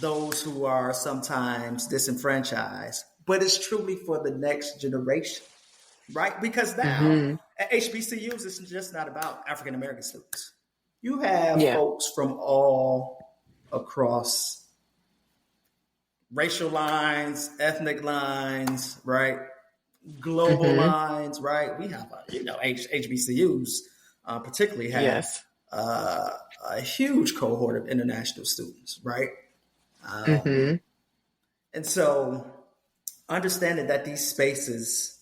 those who are sometimes disenfranchised, but it's truly for the next generation, right? Because now Mm-hmm. at HBCUs, it's just not about African American students. You have Yeah. folks from all across racial lines, ethnic lines, right? Global Mm-hmm. lines, right? We have, HBCUs particularly have Yes. uh, a huge cohort of international students, right? Mm-hmm. And so understanding that these spaces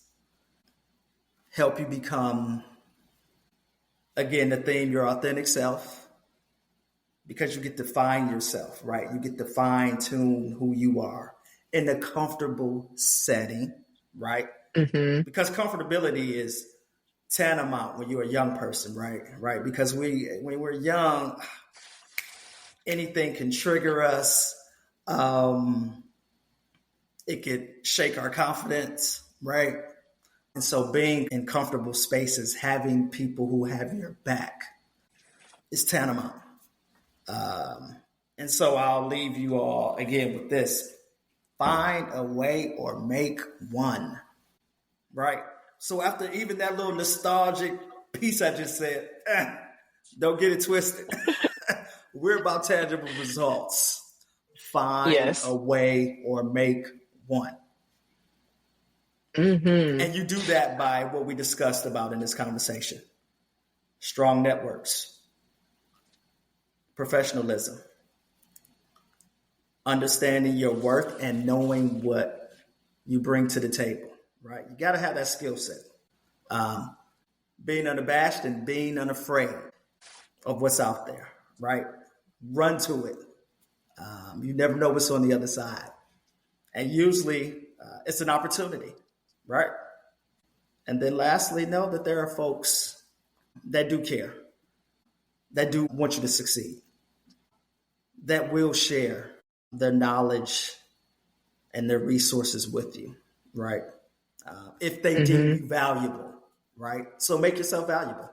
help you become, again, the theme, your authentic self, because you get to find yourself, right? You get to fine tune who you are in a comfortable setting, right? Mm-hmm. Because comfortability is tantamount when you're a young person, right? Right? Because when we're young, anything can trigger us. Um, it could shake our confidence, right? And so being in comfortable spaces, having people who have your back is tantamount. Um, and so I'll leave you all again with this: find a way or make one, right? So after even that little nostalgic piece I just said, don't get it twisted. We're about tangible results. Find a Yes. way or make one. Mm-hmm. And you do that by what we discussed about in this conversation: strong networks, professionalism, understanding your worth, and knowing what you bring to the table, right? You got to have that skill set. Um, being unabashed and being unafraid of what's out there, right? Run to it. You never know what's on the other side. And usually it's an opportunity, right? And then lastly, know that there are folks that do care, that do want you to succeed, that will share their knowledge and their resources with you, right? If they deem Mm-hmm. you valuable, right? So make yourself valuable.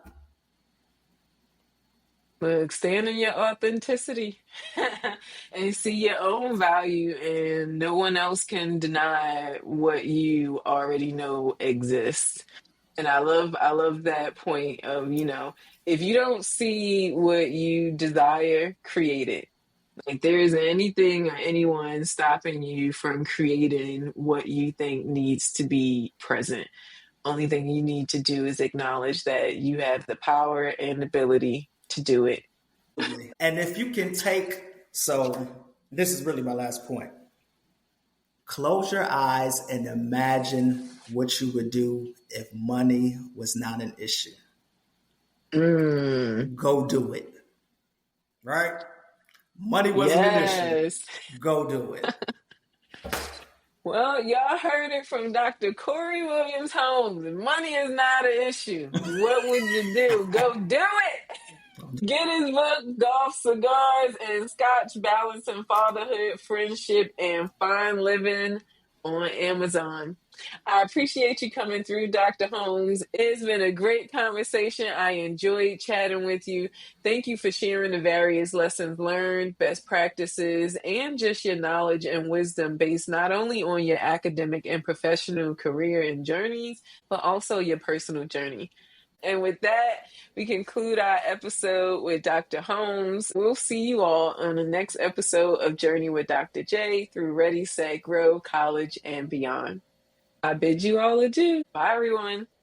Look, stand in your authenticity and see your own value, and no one else can deny what you already know exists. And I love that point of, if you don't see what you desire, create it. Like there isn't anything or anyone stopping you from creating what you think needs to be present. Only thing you need to do is acknowledge that you have the power and ability to do it. Absolutely. And if you can take, so this is really my last point. Close your eyes and imagine what you would do if money was not an issue. Mm, Go do it, right? Money wasn't an issue. yes. Go do it. Well, y'all heard it from Dr. Corey Williams Holmes. Money is not an issue. What would you do? Go do it. Get his book, Golf, Cigars, and Scotch: Balancing Fatherhood, Friendship, and Fine Living. on Amazon. I appreciate you coming through, Dr. Holmes. It's been a great conversation. I enjoyed chatting with you. Thank you for sharing the various lessons learned, best practices, and just your knowledge and wisdom based not only on your academic and professional career and journeys, but also your personal journey. And with that, we conclude our episode with Dr. Holmes. We'll see you all on the next episode of Journey with Dr. J through Ready, Set, Grow, College, and beyond. I bid you all adieu. Bye, everyone.